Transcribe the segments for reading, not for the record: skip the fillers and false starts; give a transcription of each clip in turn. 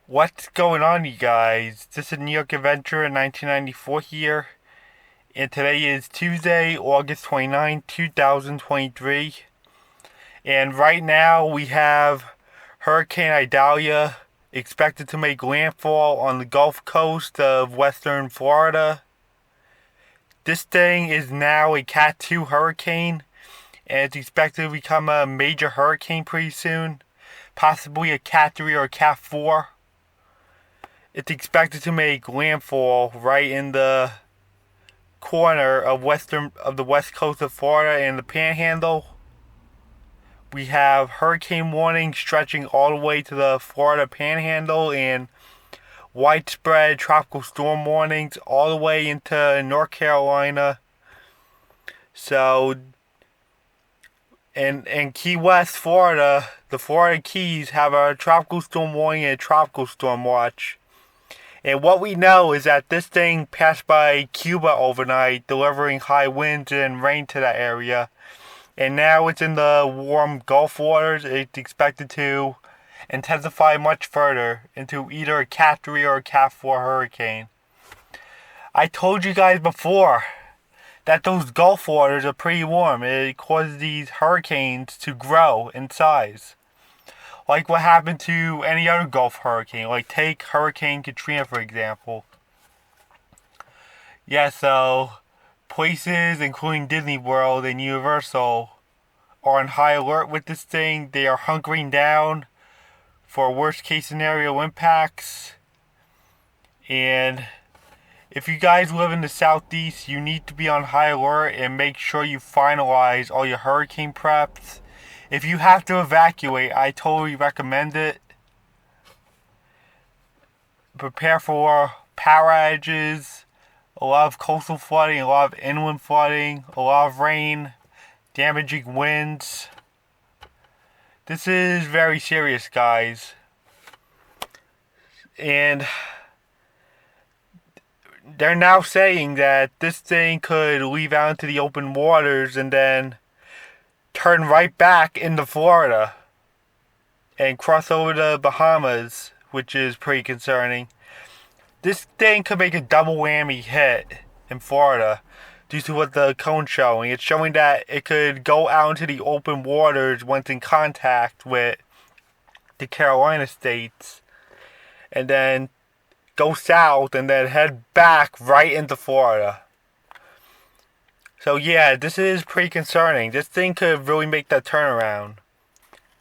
What's going on, you guys? This is New York Adventure in 1994 here, and today is Tuesday, August 29, 2023. And right now we have Hurricane Idalia expected to make landfall on the Gulf Coast of western Florida. This thing is now a Cat 2 hurricane, and it's expected to become a major hurricane pretty soon, possibly a Cat 3 or a Cat 4. It's expected to make landfall right in the corner of the west coast of Florida and the Panhandle. We have hurricane warnings stretching all the way to the Florida Panhandle and widespread tropical storm warnings all the way into North Carolina. So, in Key West, Florida, the Florida Keys have a tropical storm warning and a tropical storm watch. And what we know is that this thing passed by Cuba overnight, delivering high winds and rain to that area. And now it's in the warm Gulf waters. It's expected to intensify much further into either a Cat 3 or a Cat 4 hurricane. I told you guys before that those Gulf waters are pretty warm. It causes these hurricanes to grow in size. Like what happened to any other Gulf hurricane. Like take Hurricane Katrina, for example. Yeah, so places including Disney World and Universal are on high alert with this thing. They are hunkering down for worst case scenario impacts. And if you guys live in the southeast, you need to be on high alert and make sure you finalize all your hurricane preps. If you have to evacuate, I totally recommend it. Prepare for power outages, a lot of coastal flooding, a lot of inland flooding, a lot of rain, damaging winds. This is very serious, guys. And they're now saying that this thing could leave out into the open waters and then turn right back into Florida and cross over the Bahamas, which is pretty concerning. This thing could make a double whammy hit in Florida due to what the cone's showing. It's showing that it could go out into the open waters once in contact with the Carolina states and then go south and then head back right into Florida. So yeah, this is pretty concerning. This thing could really make that turnaround.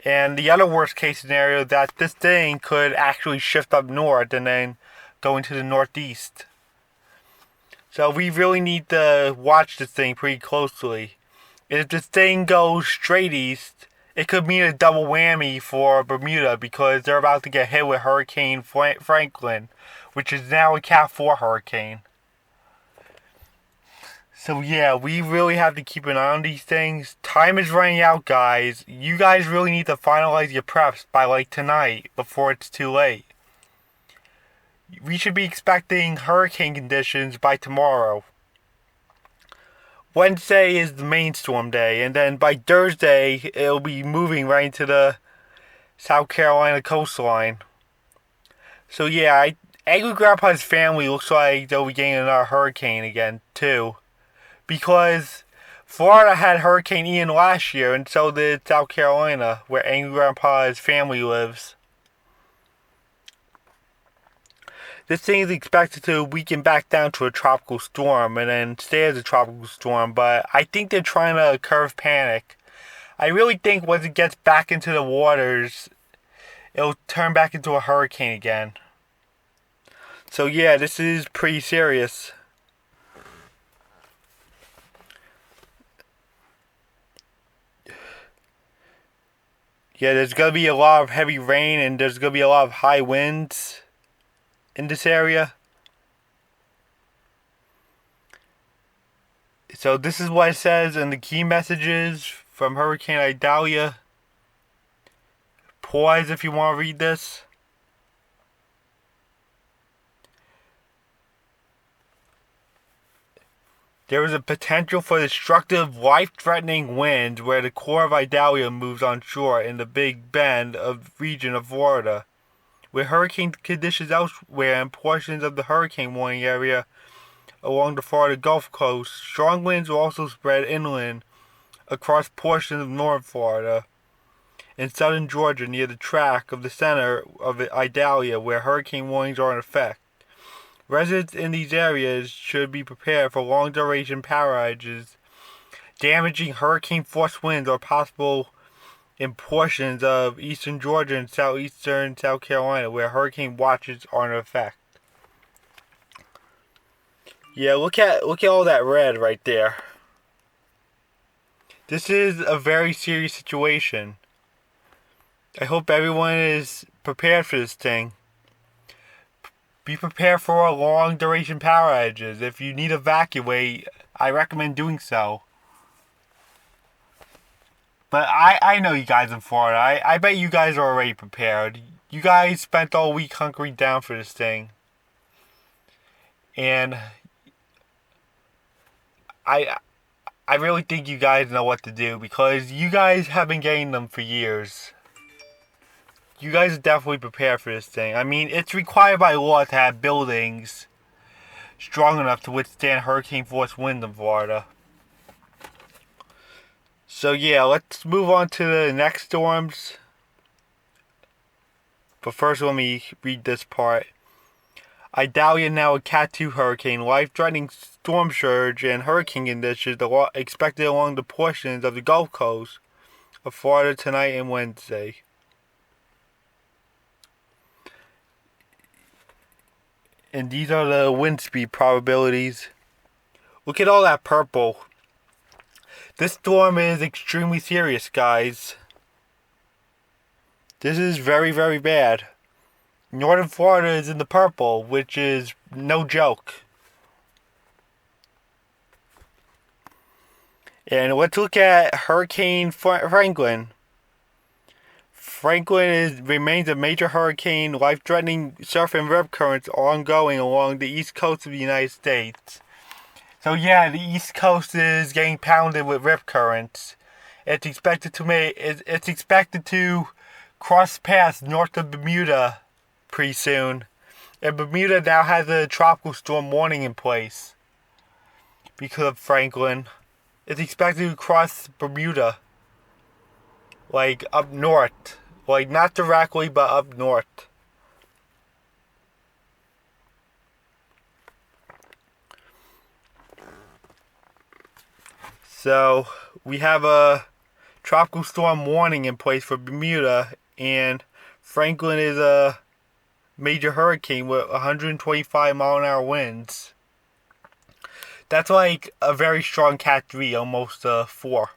And the other worst case scenario is that this thing could actually shift up north and then go into the northeast. So we really need to watch this thing pretty closely. If this thing goes straight east, it could mean a double whammy for Bermuda because they're about to get hit with Hurricane Franklin, which is now a Cat 4 hurricane. So yeah, we really have to keep an eye on these things. Time is running out, guys. You guys really need to finalize your preps by like tonight before it's too late. We should be expecting hurricane conditions by tomorrow. Wednesday is the main storm day, and then by Thursday, it'll be moving right into the South Carolina coastline. So yeah, Angry Grandpa's family looks like they'll be getting another hurricane again, too. Because Florida had Hurricane Ian last year, and so did South Carolina, where Angry Grandpa's family lives. This thing is expected to weaken back down to a tropical storm and then stay as a tropical storm, but I think they're trying to curve panic. I really think once it gets back into the waters, it'll turn back into a hurricane again. So yeah, this is pretty serious. Yeah, there's going to be a lot of heavy rain and there's going to be a lot of high winds in this area. So this is what it says in the key messages from Hurricane Idalia. Pause if you want to read this. There is a potential for destructive, life-threatening winds where the core of Idalia moves onshore in the Big Bend region of Florida, with hurricane conditions elsewhere and portions of the hurricane warning area along the Florida Gulf Coast. Strong winds will also spread inland across portions of northern Florida and southern Georgia near the track of the center of Idalia, where hurricane warnings are in effect. Residents in these areas should be prepared for long-duration power outages. Damaging hurricane-force winds are possible in portions of eastern Georgia and southeastern South Carolina, where hurricane watches are in effect. Yeah, look at all that red right there. This is a very serious situation. I hope everyone is prepared for this thing. Be prepared for long duration power outages. If you need to evacuate, I recommend doing so. But I know you guys in Florida. I bet you guys are already prepared. You guys spent all week hunkering down for this thing. And I really think you guys know what to do because you guys have been getting them for years. You guys are definitely prepared for this thing. I mean, it's required by law to have buildings strong enough to withstand hurricane force winds in Florida. So yeah, let's move on to the next storms. But first, let me read this part. Idalia, now a Cat 2 hurricane, life-threatening storm surge and hurricane conditions expected along the portions of the Gulf Coast of Florida tonight and Wednesday. And these are the wind speed probabilities. Look at all that purple. This storm is extremely serious, guys. This is very, very bad. Northern Florida is in the purple, which is no joke. And let's look at Hurricane Franklin. Franklin remains a major hurricane, life-threatening surf and rip currents ongoing along the east coast of the United States. So yeah, the east coast is getting pounded with rip currents. It's expected to cross paths north of Bermuda pretty soon. And Bermuda now has a tropical storm warning in place because of Franklin. It's expected to cross Bermuda, like up north. Like, not directly, but up north. So, we have a tropical storm warning in place for Bermuda, and Franklin is a major hurricane with 125 mile an hour winds. That's like a very strong Cat 3, almost a 4.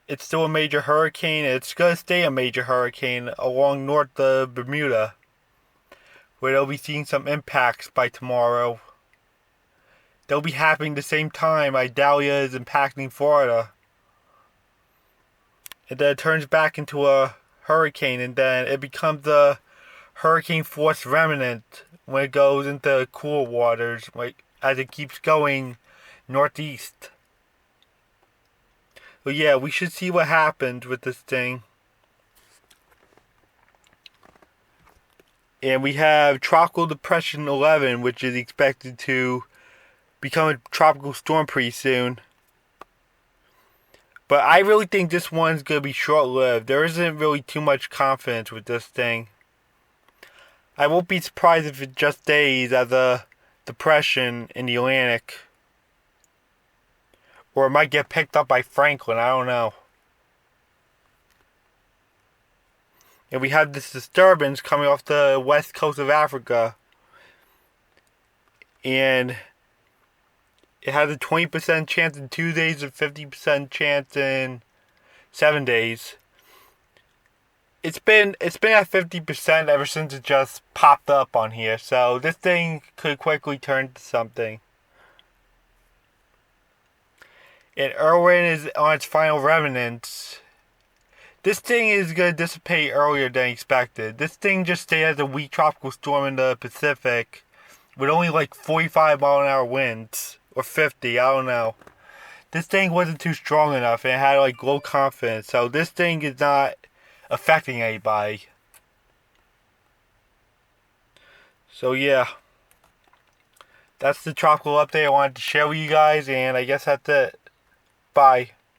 It's still a major hurricane. It's going to stay a major hurricane along north of Bermuda, where they'll be seeing some impacts by tomorrow. They'll be happening the same time Idalia is impacting Florida. And then it turns back into a hurricane, and then it becomes a hurricane force remnant when it goes into cooler waters, like as it keeps going northeast. But yeah, we should see what happens with this thing. And we have Tropical Depression 11, which is expected to become a tropical storm pretty soon. But I really think this one's going to be short-lived. There isn't really too much confidence with this thing. I won't be surprised if it just stays as a depression in the Atlantic. Or it might get picked up by Franklin, I don't know. And we have this disturbance coming off the west coast of Africa. And it has a 20% chance in 2 days and 50% chance in 7 days. It's been at 50% ever since it just popped up on here. So this thing could quickly turn to something. And Irwin is on its final remnants. This thing is going to dissipate earlier than expected. This thing just stayed as a weak tropical storm in the Pacific with only like 45 mile an hour winds. Or 50, I don't know. This thing wasn't too strong enough and it had like low confidence. So this thing is not affecting anybody. So yeah, that's the tropical update I wanted to share with you guys, and I guess that's it. Bye.